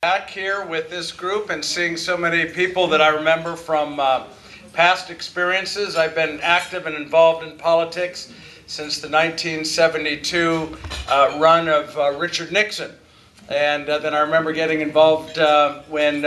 Back here with this group and seeing so many people that I remember from past experiences. I've been active and involved in politics since the 1972 run of Richard Nixon. And then I remember getting involved when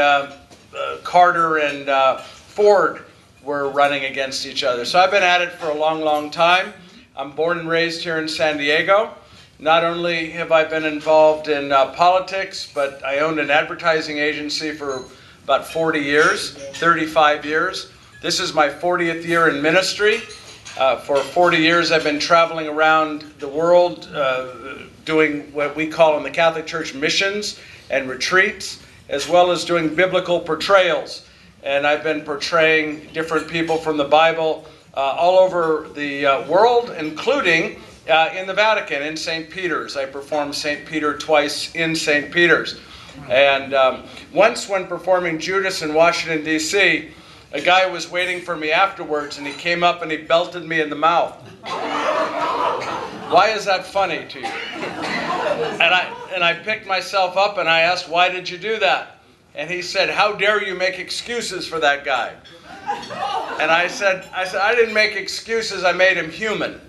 Carter and Ford were running against each other. So I've been at it for a long, long time. I'm born and raised here in San Diego. Not only have I been involved in politics, but I owned an advertising agency for about 40 years, 35 years. This is my 40th year in ministry. For 40 years I've been traveling around the world doing what we call in the Catholic Church missions and retreats, as well as doing biblical portrayals. And I've been portraying different people from the Bible all over the world, including in the Vatican, in St. Peter's. I performed St. Peter twice in St. Peter's. And once when performing Judas in Washington, D.C., a guy was waiting for me afterwards, and he came up and he belted me in the mouth. Why is that funny to you? And I picked myself up and I asked, why did you do that? And he said, how dare you make excuses for that guy? And I said, I didn't make excuses, I made him human.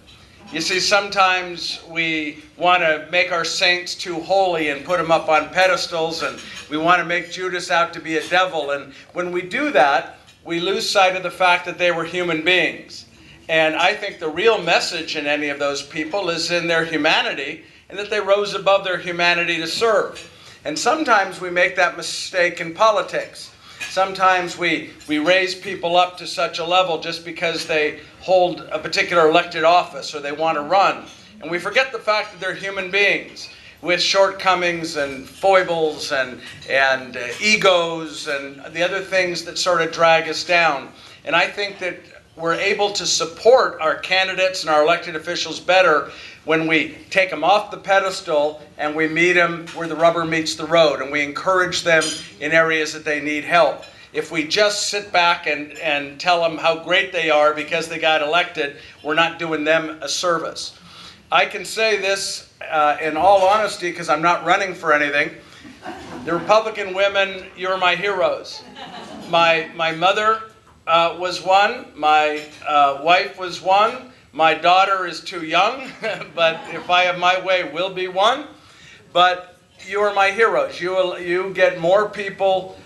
You see, sometimes we want to make our saints too holy and put them up on pedestals, and we want to make Judas out to be a devil. And when we do that, we lose sight of the fact that they were human beings. And I think the real message in any of those people is in their humanity, and that they rose above their humanity to serve. And sometimes we make that mistake in politics. Sometimes we raise people up to such a level just because they hold a particular elected office or they want to run. And we forget the fact that they're human beings with shortcomings and foibles and egos and the other things that sort of drag us down. And I think that we're able to support our candidates and our elected officials better when we take them off the pedestal and we meet them where the rubber meets the road, and we encourage them in areas that they need help. If we just sit back and tell them how great they are because they got elected, we're not doing them a service. I can say this in all honesty because I'm not running for anything. The Republican women, you're my heroes. My mother was one. My wife was one. My daughter is too young, but if I have my way, will be one. But you are my heroes. You get more people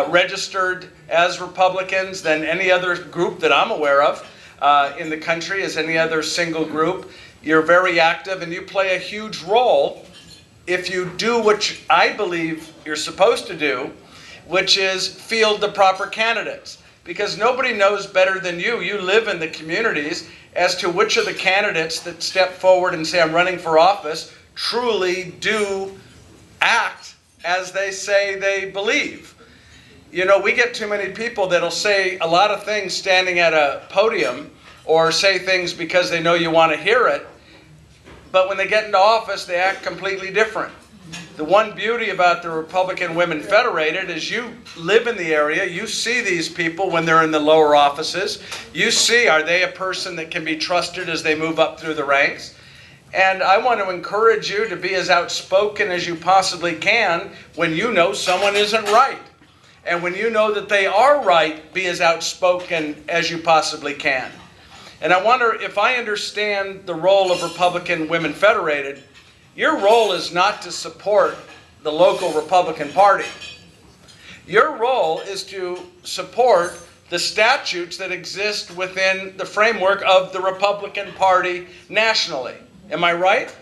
registered as Republicans than any other group that I'm aware of in the country, as any other single group. You're very active, and you play a huge role if you do what I believe you're supposed to do, which is field the proper candidates. Because nobody knows better than you. You live in the communities as to which of the candidates that step forward and say, I'm running for office, truly do act as they say they believe. You know, we get too many people that'll say a lot of things standing at a podium or say things because they know you want to hear it, but when they get into office, they act completely different. The one beauty about the Republican Women Federated is you live in the area, you see these people when they're in the lower offices, you see, are they a person that can be trusted as they move up through the ranks? And I want to encourage you to be as outspoken as you possibly can when you know someone isn't right. And when you know that they are right, be as outspoken as you possibly can. And I wonder if I understand the role of Republican Women Federated, your role is not to support the local Republican Party. Your role is to support the statutes that exist within the framework of the Republican Party nationally. Am I right?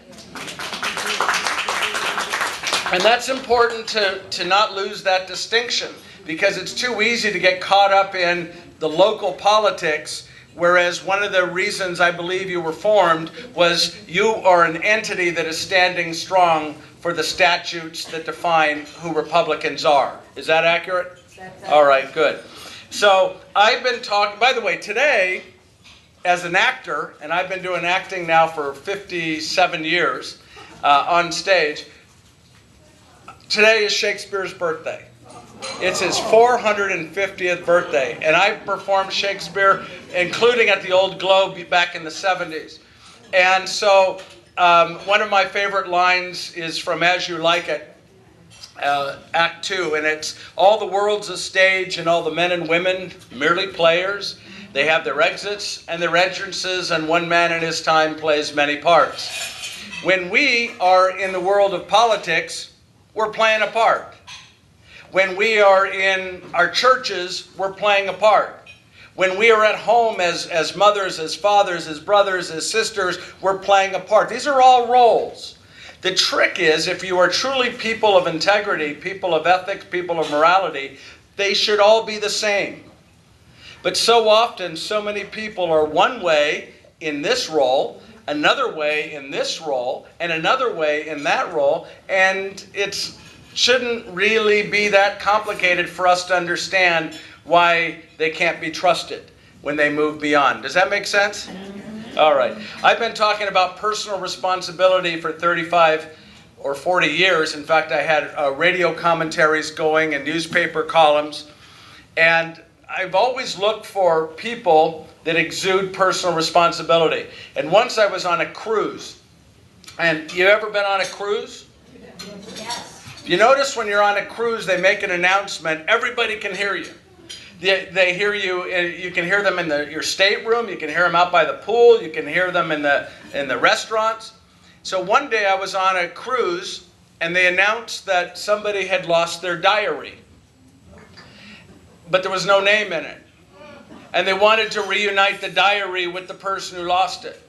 And that's important to not lose that distinction, because it's too easy to get caught up in the local politics. Whereas one of the reasons I believe you were formed was you are an entity that is standing strong for the statutes that define who Republicans are. Is that accurate? All right, good. So I've been talking, by the way, today, as an actor, and I've been doing acting now for 57 years on stage, today is Shakespeare's birthday. It's his 450th birthday, and I performed Shakespeare, including at the Old Globe back in the 70s. And so one of my favorite lines is from As You Like It, Act 2, and it's all the world's a stage and all the men and women merely players. They have their exits and their entrances, and one man in his time plays many parts. When we are in the world of politics, we're playing a part. When we are in our churches, we're playing a part. When we are at home as mothers, as fathers, as brothers, as sisters, we're playing a part. These are all roles. The trick is, if you are truly people of integrity, people of ethics, people of morality, they should all be the same. But so often, so many people are one way in this role, another way in this role, and another way in that role, and it shouldn't really be that complicated for us to understand why they can't be trusted when they move beyond. Does that make sense? All right. I've been talking about personal responsibility for 35 or 40 years. In fact, I had radio commentaries going and newspaper columns. And I've always looked for people that exude personal responsibility. And once I was on a cruise. And you ever been on a cruise? Yes. You notice when you're on a cruise, they make an announcement, everybody can hear you. They hear you. You can hear them in your stateroom. You can hear them out by the pool. You can hear them in the restaurants. So one day I was on a cruise, and they announced that somebody had lost their diary, but there was no name in it, and they wanted to reunite the diary with the person who lost it.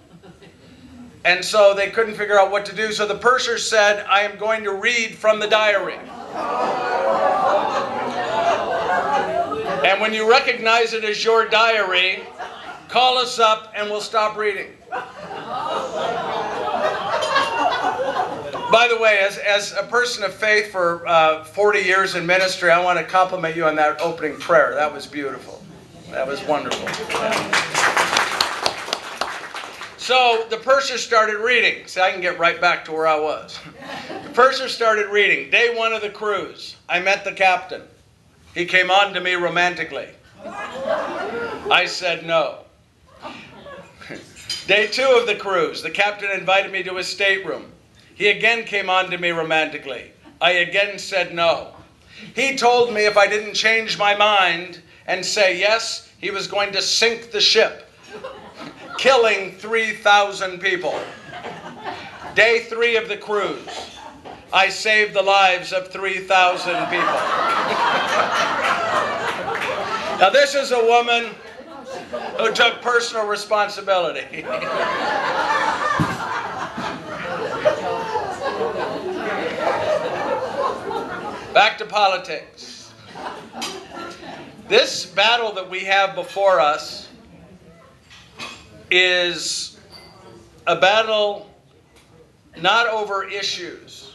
And so they couldn't figure out what to do. So the purser said, "I am going to read from the diary. And when you recognize it as your diary, call us up and we'll stop reading." By the way, as a person of faith for 40 years in ministry, I want to compliment you on that opening prayer. That was beautiful. That was wonderful. Yeah. So the purser started reading. See, I can get right back to where I was. The purser started reading. Day 1 of the cruise, I met the captain. He came on to me romantically. I said no. Day 2 of the cruise, the captain invited me to his stateroom. He again came on to me romantically. I again said no. He told me if I didn't change my mind and say yes, he was going to sink the ship, killing 3,000 people. Day 3 of the cruise, I saved the lives of 3,000 people. Now this is a woman who took personal responsibility. Back to politics. This battle that we have before us is a battle not over issues,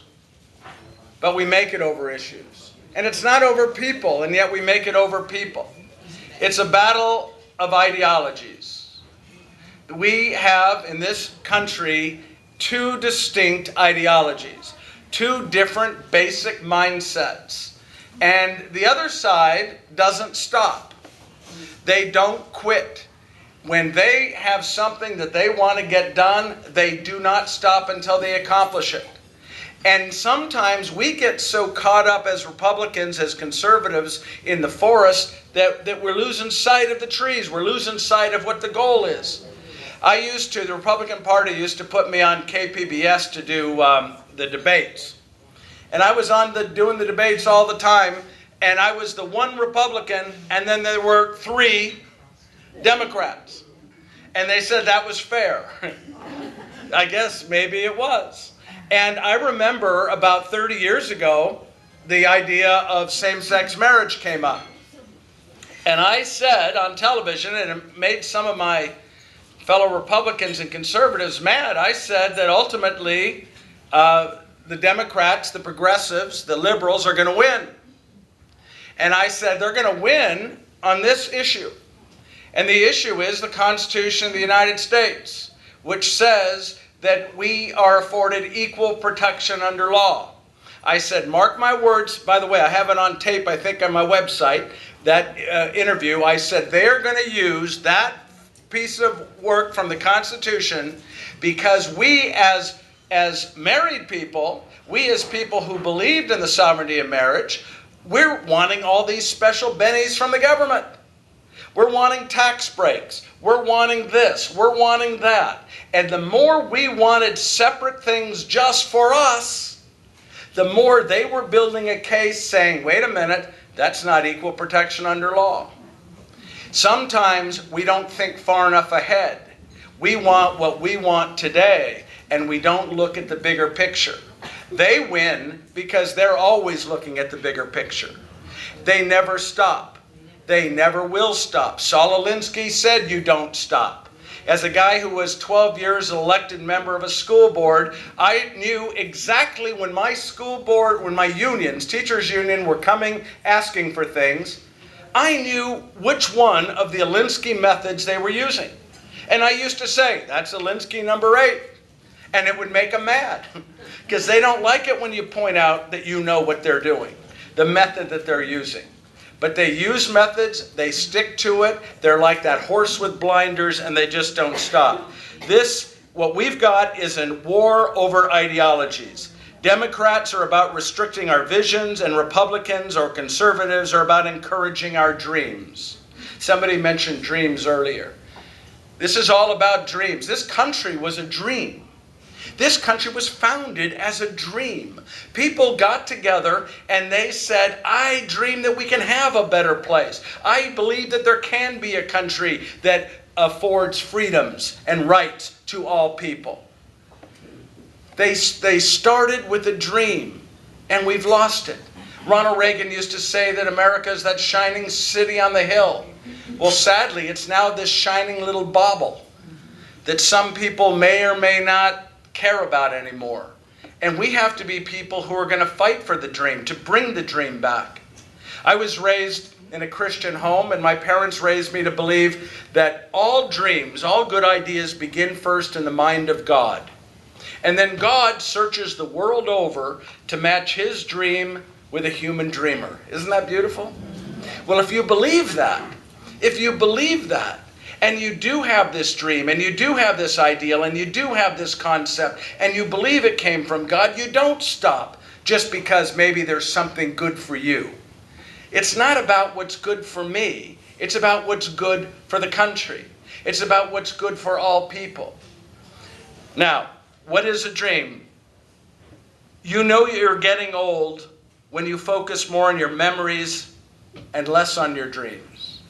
but we make it over issues. And it's not over people, and yet we make it over people. It's a battle of ideologies. We have in this country 2 distinct ideologies, 2 different basic mindsets. And the other side doesn't stop. They don't quit. When they have something that they want to get done, they do not stop until they accomplish it. And sometimes we get so caught up as Republicans, as conservatives in the forest, that we're losing sight of the trees. We're losing sight of what the goal is. The Republican Party used to put me on KPBS to do the debates. And I was doing the debates all the time, and I was the one Republican, and then there were 3 Democrats. And they said that was fair. I guess maybe it was. And I remember about 30 years ago, the idea of same-sex marriage came up. And I said on television, and it made some of my fellow Republicans and conservatives mad, I said that ultimately the Democrats, the progressives, the liberals are going to win. And I said they're going to win on this issue. And the issue is the Constitution of the United States, which says that we are afforded equal protection under law. I said, mark my words. By the way, I have it on tape, I think, on my website, that interview. I said they're going to use that piece of work from the Constitution because we as as married people, we as people who believed in the sovereignty of marriage, we're wanting all these special bennies from the government. We're wanting tax breaks. We're wanting this. We're wanting that. And the more we wanted separate things just for us, the more they were building a case saying, wait a minute, that's not equal protection under law. Sometimes we don't think far enough ahead. We want what we want today, and we don't look at the bigger picture. They win because they're always looking at the bigger picture. They never stop. They never will stop. Saul Alinsky said you don't stop. As a guy who was 12 years an elected member of a school board, I knew exactly when my school board, when my unions, teachers union, were coming asking for things, I knew which one of the Alinsky methods they were using. And I used to say, that's Alinsky number 8. And it would make them mad. Because they don't like it when you point out that you know what they're doing, the method that they're using. But they use methods, they stick to it, they're like that horse with blinders, and they just don't stop. What we've got is a war over ideologies. Democrats are about restricting our visions, and Republicans or conservatives are about encouraging our dreams. Somebody mentioned dreams earlier. This is all about dreams. This country was a dream. This country was founded as a dream. People got together and they said, I dream that we can have a better place. I believe that there can be a country that affords freedoms and rights to all people. They started with a dream, and we've lost it. Ronald Reagan used to say that America is that shining city on the hill. Well, sadly, it's now this shining little bauble that some people may or may not care about anymore. And we have to be people who are going to fight for the dream, to bring the dream back. I was raised in a Christian home, and my parents raised me to believe that all dreams, all good ideas begin first in the mind of God. And then God searches the world over to match his dream with a human dreamer. Isn't that beautiful? Well, if you believe that, and you do have this dream, and you do have this ideal, and you do have this concept, and you believe it came from God, you don't stop just because maybe there's something good for you. It's not about what's good for me. It's about what's good for the country. It's about what's good for all people. Now, what is a dream? You know you're getting old when you focus more on your memories and less on your dreams.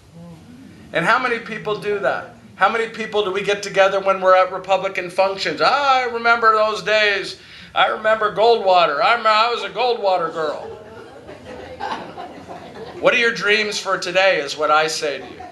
And how many people do that? How many people do we get together when we're at Republican functions? I remember those days. I remember Goldwater. I was a Goldwater girl. What are your dreams for today is what I say to you.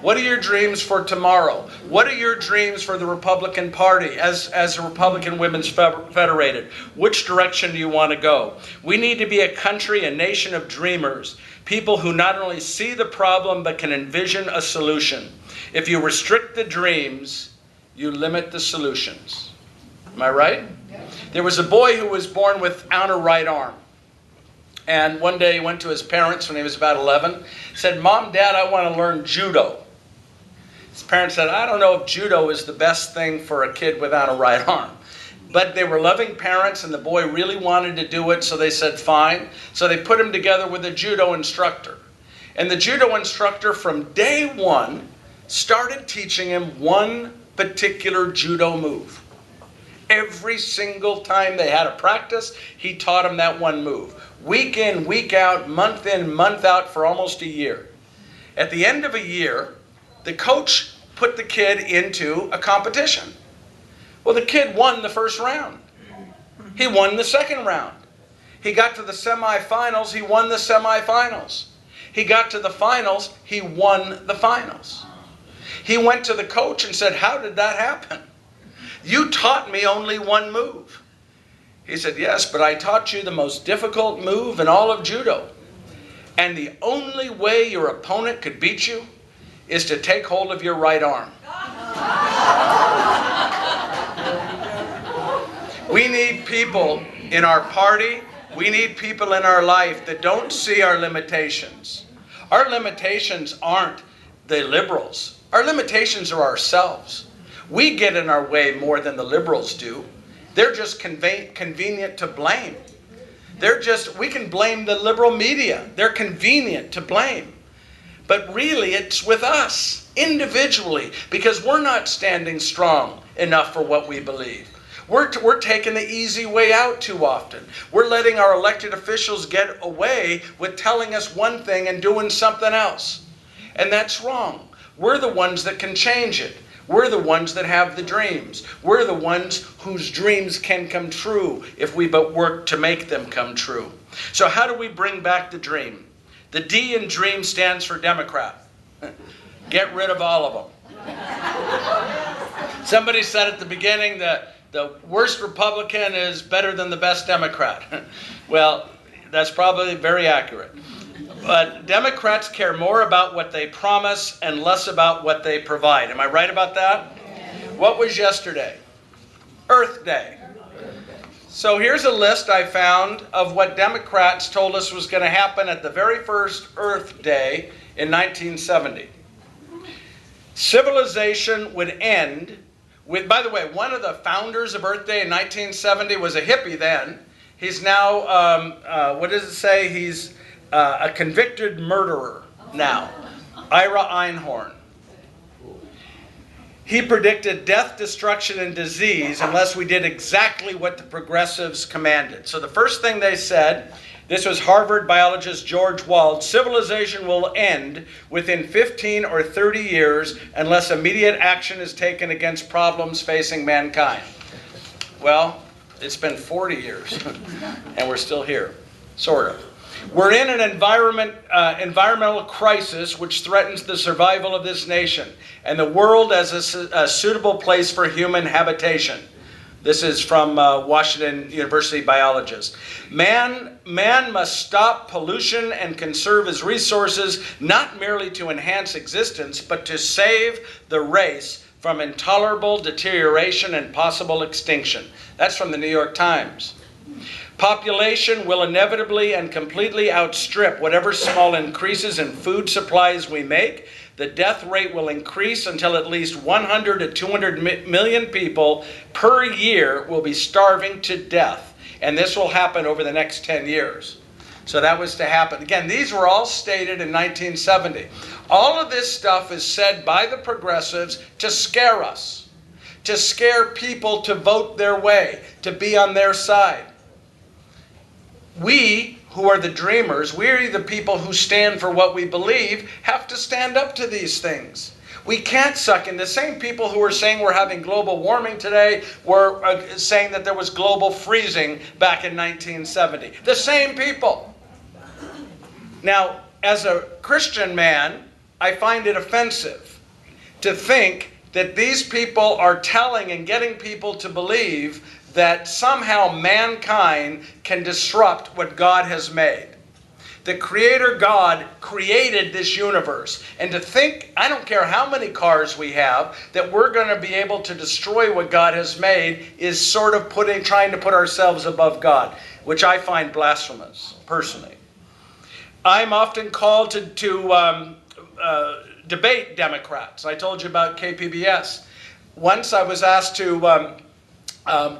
What are your dreams for tomorrow? What are your dreams for the Republican Party as a Republican Women's Federated? Which direction do you want to go? We need to be a country, a nation of dreamers. People who not only see the problem but can envision a solution. If you restrict the dreams, you limit the solutions. Am I right? There was a boy who was born without a right arm. And one day he went to his parents when he was about 11. Said, Mom, Dad, I want to learn judo. His parents said, I don't know if judo is the best thing for a kid without a right arm. But they were loving parents, and the boy really wanted to do it, so they said, fine. So they put him together with a judo instructor. And the judo instructor, from day one, started teaching him one particular judo move. Every single time they had a practice, he taught him that one move. Week in, week out, month in, month out for almost a year. At the end of a year, the coach put the kid into a competition. Well, the kid won the first round. He won the second round. He got to the semifinals, he won the semifinals. He got to the finals, he won the finals. He went to the coach and said, how did that happen? You taught me only one move. He said, yes, but I taught you the most difficult move in all of judo. And the only way your opponent could beat you is to take hold of your right arm. We need people in our party, we need people in our life that don't see our limitations. Our limitations aren't the liberals. Our limitations are ourselves. We get in our way more than the liberals do. They're just convenient to blame. We can blame the liberal media. They're convenient to blame. But really, it's with us, individually, because we're not standing strong enough for what we believe. We're taking the easy way out too often. We're letting our elected officials get away with telling us one thing and doing something else. And that's wrong. We're the ones that can change it. We're the ones that have the dreams. We're the ones whose dreams can come true if we but work to make them come true. So how do we bring back the dream? The D in dream stands for Democrat. Get rid of all of them. Somebody said at the beginning that the worst Republican is better than the best Democrat. Well, that's probably very accurate. But Democrats care more about what they promise and less about what they provide. Am I right about that? What was yesterday? Earth Day. So here's a list I found of what Democrats told us was going to happen at the very first Earth Day in 1970. Civilization would end with, by the way, one of the founders of Earth Day in 1970 was a hippie then. He's now, what does it say? He's a convicted murderer now. Ira Einhorn. He predicted death, destruction, and disease unless we did exactly what the progressives commanded. So the first thing they said, this was Harvard biologist George Wald, civilization will end within 15 or 30 years unless immediate action is taken against problems facing mankind. Well, it's been 40 years and we're still here, sort of. We're in an environmental crisis which threatens the survival of this nation and the world as a suitable place for human habitation. This is from Washington University biologist. Man must stop pollution and conserve his resources, not merely to enhance existence, but to save the race from intolerable deterioration and possible extinction. That's from the New York Times. Population will inevitably and completely outstrip whatever small increases in food supplies we make. The death rate will increase until at least 100 to 200 million people per year will be starving to death. And this will happen over the next 10 years. So that was to happen. Again, these were all stated in 1970. All of this stuff is said by the progressives to scare us, to scare people to vote their way, to be on their side. We, who are the dreamers, we're the people who stand for what we believe, have to stand up to these things. We can't suck in. The same people who are saying we're having global warming today were saying that there was global freezing back in 1970. The same people. Now, as a Christian man, I find it offensive to think that these people are telling and getting people to believe that somehow mankind can disrupt what God has made. The Creator God created this universe. And to think, I don't care how many cars we have, that we're going to be able to destroy what God has made is sort of trying to put ourselves above God, which I find blasphemous, personally. I'm often called to debate Democrats. I told you about KPBS. Once I was asked to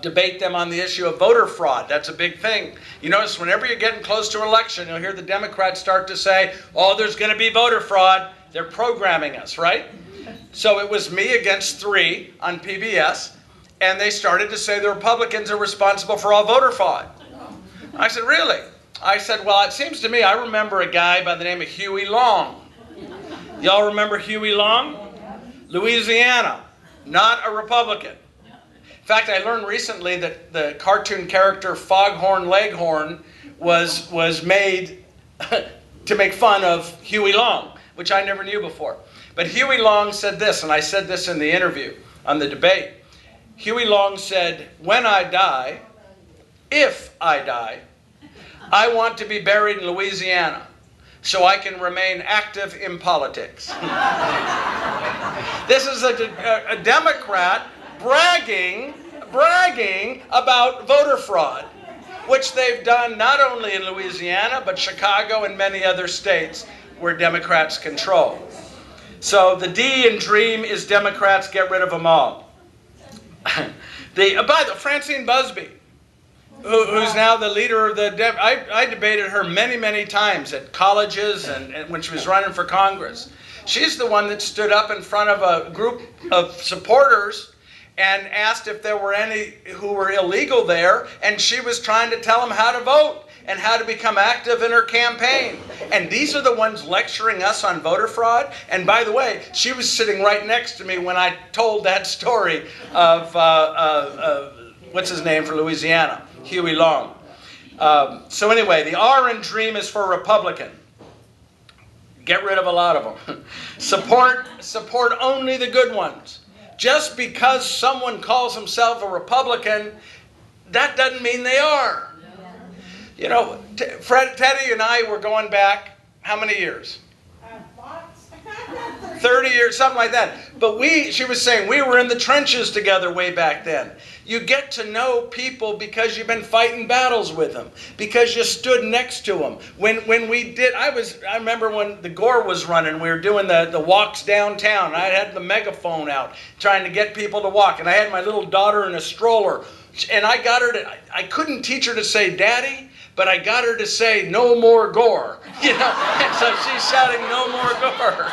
debate them on the issue of voter fraud. That's a big thing. You notice whenever you're getting close to an election, you'll hear the Democrats start to say, oh, there's going to be voter fraud. They're programming us, right? So it was me against 3 on PBS, and they started to say the Republicans are responsible for all voter fraud. I said, really? I said, well, it seems to me, I remember a guy by the name of Huey Long. Y'all remember Huey Long? Louisiana, not a Republican. In fact, I learned recently that the cartoon character Foghorn Leghorn was made to make fun of Huey Long, which I never knew before. But Huey Long said this, and I said this in the interview on the debate. Huey Long said, when I die, if I die, I want to be buried in Louisiana so I can remain active in politics. This is a Democrat bragging about voter fraud, which they've done not only in Louisiana, but Chicago and many other states where Democrats control. So the D in dream is Democrats, get rid of them all. Francine Busby, who's now the leader of the... I debated her many, many times at colleges and when she was running for Congress. She's the one that stood up in front of a group of supporters and asked if there were any who were illegal there, and she was trying to tell them how to vote and how to become active in her campaign. And these are the ones lecturing us on voter fraud. And by the way, she was sitting right next to me when I told that story of, what's his name for Louisiana? Huey Long. So anyway, the R in DREAM is for Republican. Get rid of a lot of them. Support only the good ones. Just because someone calls himself a Republican, that doesn't mean they are. You know, Teddy and I were going back, how many years? 30 years, something like that. But she was saying, we were in the trenches together way back then. You get to know people because you've been fighting battles with them, because you stood next to them. When we did, I remember when the Gore was running, we were doing the walks downtown. I had the megaphone out trying to get people to walk, and I had my little daughter in a stroller, and I got her I couldn't teach her to say Daddy, but I got her to say no more Gore, you know, and so she's shouting no more Gore.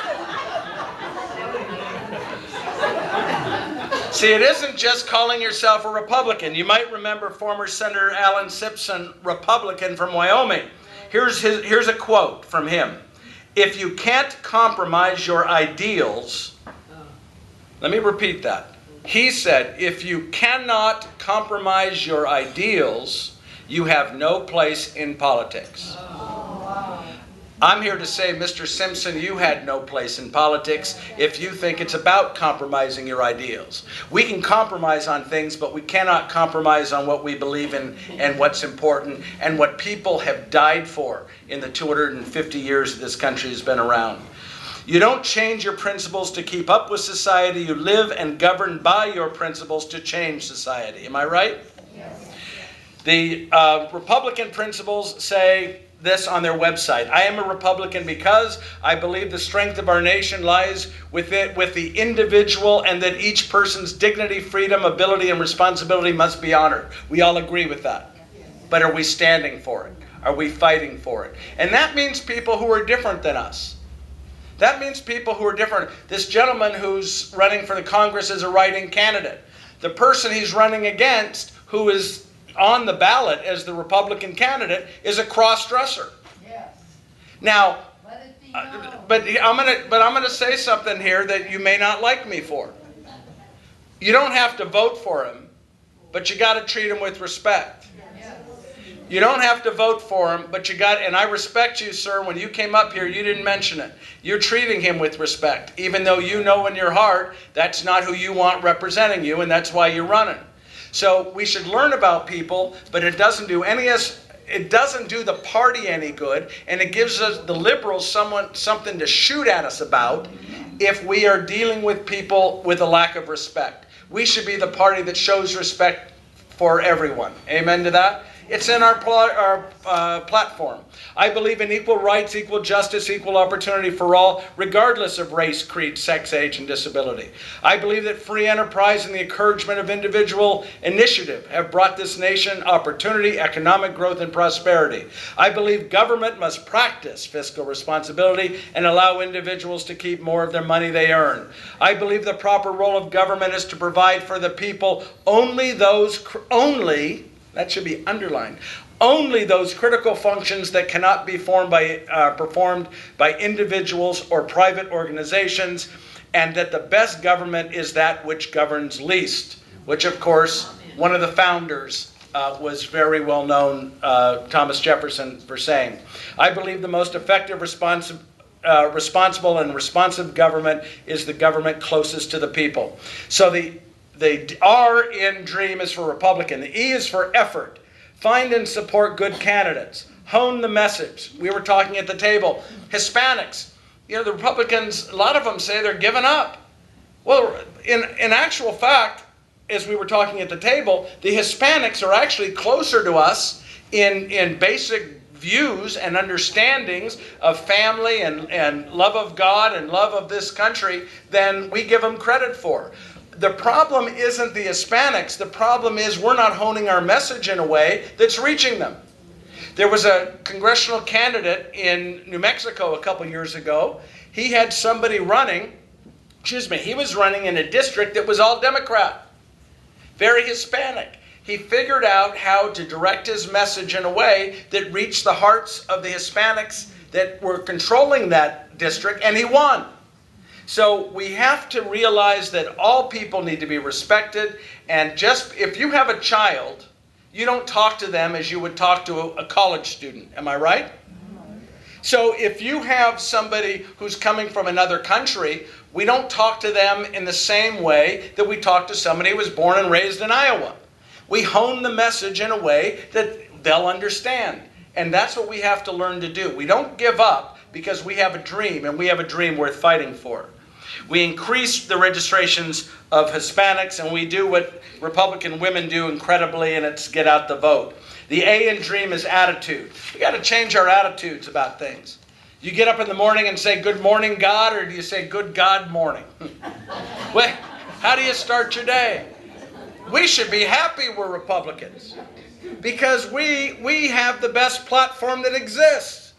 See, it isn't just calling yourself a Republican. You might remember former Senator Alan Simpson, Republican from Wyoming. Here's a quote from him. If you can't compromise your ideals, let me repeat that. He said, if you cannot compromise your ideals, you have no place in politics. I'm here to say, Mr. Simpson, you had no place in politics if you think it's about compromising your ideals. We can compromise on things, but we cannot compromise on what we believe in and what's important and what people have died for in the 250 years that this country has been around. You don't change your principles to keep up with society. You live and govern by your principles to change society. Am I right? Yes. The Republican principles say this on their website. I am a Republican because I believe the strength of our nation lies with the individual, and that each person's dignity, freedom, ability, and responsibility must be honored. We all agree with that. But are we standing for it? Are we fighting for it? And that means people who are different than us. That means people who are different. This gentleman who's running for the Congress is a write-in candidate. The person he's running against, who is on the ballot as the Republican candidate, is a cross-dresser. Yes. Now, but I'm gonna say something here that you may not like me for. You don't have to vote for him, but you got to treat him with respect. Yes. You don't have to vote for him, but and I respect you, sir. When you came up here, you didn't mention it. You're treating him with respect, even though you know in your heart that's not who you want representing you, and that's why you're running. So we should learn about people, but it doesn't do the party any good, and it gives us, the liberals, something to shoot at us about if we are dealing with people with a lack of respect. We should be the party that shows respect for everyone. Amen to that? It's in our platform. I believe in equal rights, equal justice, equal opportunity for all, regardless of race, creed, sex, age, and disability. I believe that free enterprise and the encouragement of individual initiative have brought this nation opportunity, economic growth, and prosperity. I believe government must practice fiscal responsibility and allow individuals to keep more of their money they earn. I believe the proper role of government is to provide for the people that should be underlined, only those critical functions that cannot be performed by individuals or private organizations, and that the best government is that which governs least, which of course one of the founders was very well known, Thomas Jefferson, for saying. I believe the most effective responsible and responsive government is the government closest to the people. So the R in DREAM is for Republican. The E is for effort. Find and support good candidates. Hone the message. We were talking at the table. Hispanics. You know, the Republicans, a lot of them say they're giving up. Well, in actual fact, as we were talking at the table, the Hispanics are actually closer to us in basic views and understandings of family and love of God and love of this country than we give them credit for. the problem isn't the Hispanics. The problem is we're not honing our message in a way that's reaching them. There was a congressional candidate in New Mexico a couple years ago. He had somebody running, he was running in a district that was all Democrat, very Hispanic. He figured out how to direct his message in a way that reached the hearts of the Hispanics that were controlling that district, and he won. So we have to realize that all people need to be respected, and just if you have a child, you don't talk to them as you would talk to a college student. Am I right? So if you have somebody who's coming from another country, we don't talk to them in the same way that we talk to somebody who was born and raised in Iowa. We hone the message in a way that they'll understand. And that's what we have to learn to do. We don't give up because we have a dream, and we have a dream worth fighting for. We increase the registrations of Hispanics, and we do what Republican women do incredibly, and it's get out the vote. The A in dream is attitude. We got to change our attitudes about things. You get up in the morning and say, "Good morning, God," or do you say, "Good God morning"? Well, how do you start your day? We should be happy we're Republicans because we have the best platform that exists.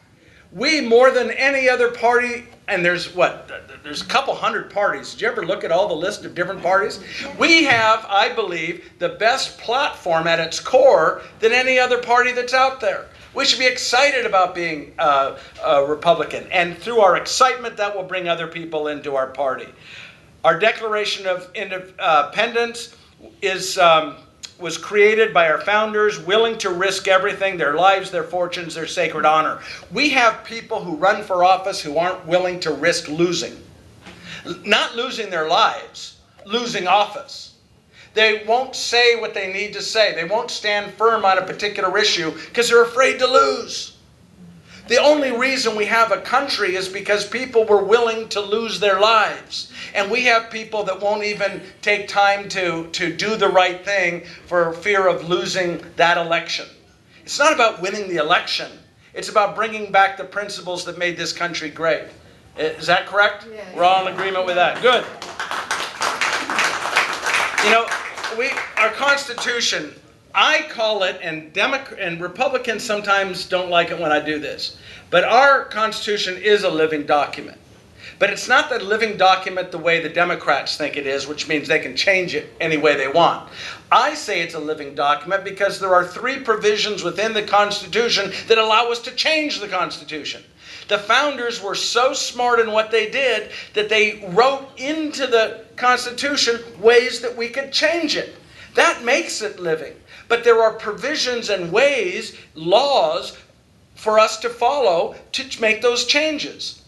We, more than any other party, and there's a couple hundred parties. Did you ever look at all the list of different parties? We have, I believe, the best platform at its core than any other party that's out there. We should be excited about being a Republican. And through our excitement, that will bring other people into our party. Our Declaration of Independence was created by our founders, willing to risk everything, their lives, their fortunes, their sacred honor. We have people who run for office who aren't willing to risk losing. Not losing their lives, losing office. They won't say what they need to say. They won't stand firm on a particular issue because they're afraid to lose. The only reason we have a country is because people were willing to lose their lives. And we have people that won't even take time to do the right thing for fear of losing that election. It's not about winning the election. It's about bringing back the principles that made this country great. Is that correct? Yes. We're all in agreement with that. Good. You know, our Constitution, I call it, and Republicans sometimes don't like it when I do this, but our Constitution is a living document. But it's not the living document the way the Democrats think it is, which means they can change it any way they want. I say it's a living document because there are 3 provisions within the Constitution that allow us to change the Constitution. The founders were so smart in what they did that they wrote into the Constitution ways that we could change it. That makes it living. But there are provisions and ways, laws, for us to follow to make those changes.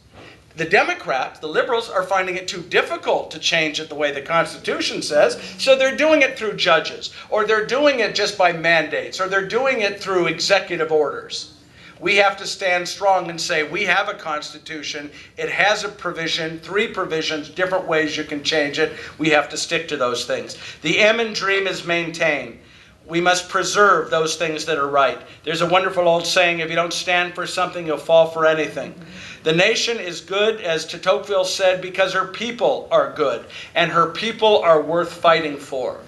The Democrats, the liberals, are finding it too difficult to change it the way the Constitution says, so they're doing it through judges, or they're doing it just by mandates, or they're doing it through executive orders. We have to stand strong and say, we have a Constitution, it has a provision, 3 provisions, different ways you can change it. We have to stick to those things. The M in dream is maintain. We must preserve those things that are right. There's a wonderful old saying, if you don't stand for something, you'll fall for anything. The nation is good, as Tocqueville said, because her people are good, and her people are worth fighting for.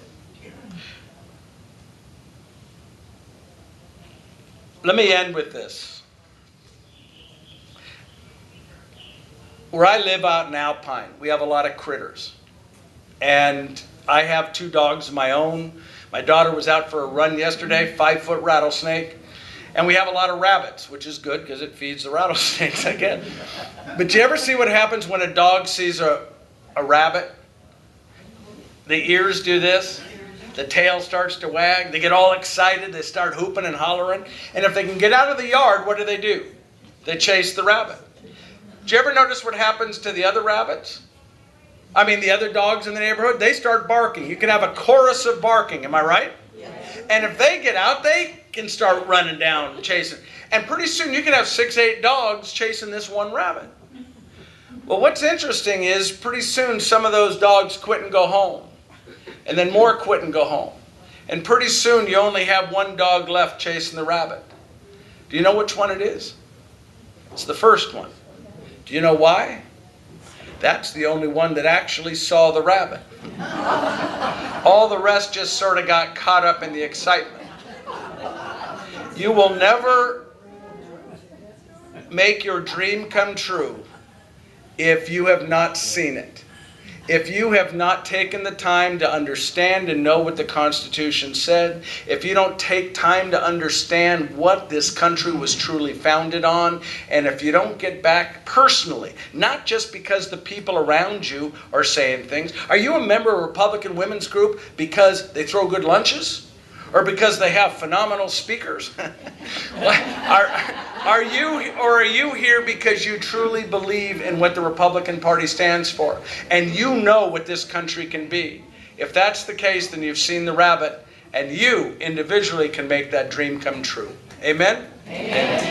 Let me end with this. Where I live out in Alpine, we have a lot of critters. And I have 2 dogs of my own. My daughter was out for a run yesterday, 5-foot rattlesnake. And we have a lot of rabbits, which is good because it feeds the rattlesnakes again. But do you ever see what happens when a dog sees a rabbit? The ears do this. The tail starts to wag. They get all excited. They start hooping and hollering. And if they can get out of the yard, what do? They chase the rabbit. Do you ever notice what happens to the other rabbits? I mean, the other dogs in the neighborhood, they start barking. You can have a chorus of barking, am I right? Yes. And if they get out, they can start running down and chasing. And pretty soon you can have 6, 8 dogs chasing this one rabbit. Well, what's interesting is pretty soon some of those dogs quit and go home. And then more quit and go home. And pretty soon you only have 1 dog left chasing the rabbit. Do you know which one it is? It's the first one. Do you know why? That's the only one that actually saw the rabbit. All the rest just sort of got caught up in the excitement. You will never make your dream come true if you have not seen it. If you have not taken the time to understand and know what the Constitution said, if you don't take time to understand what this country was truly founded on, and if you don't get back personally, not just because the people around you are saying things. Are you a member of a Republican women's group because they throw good lunches? Or because they have phenomenal speakers? Are you here because you truly believe in what the Republican Party stands for? And you know what this country can be? If that's the case, then you've seen the rabbit, and you individually can make that dream come true. Amen? Amen.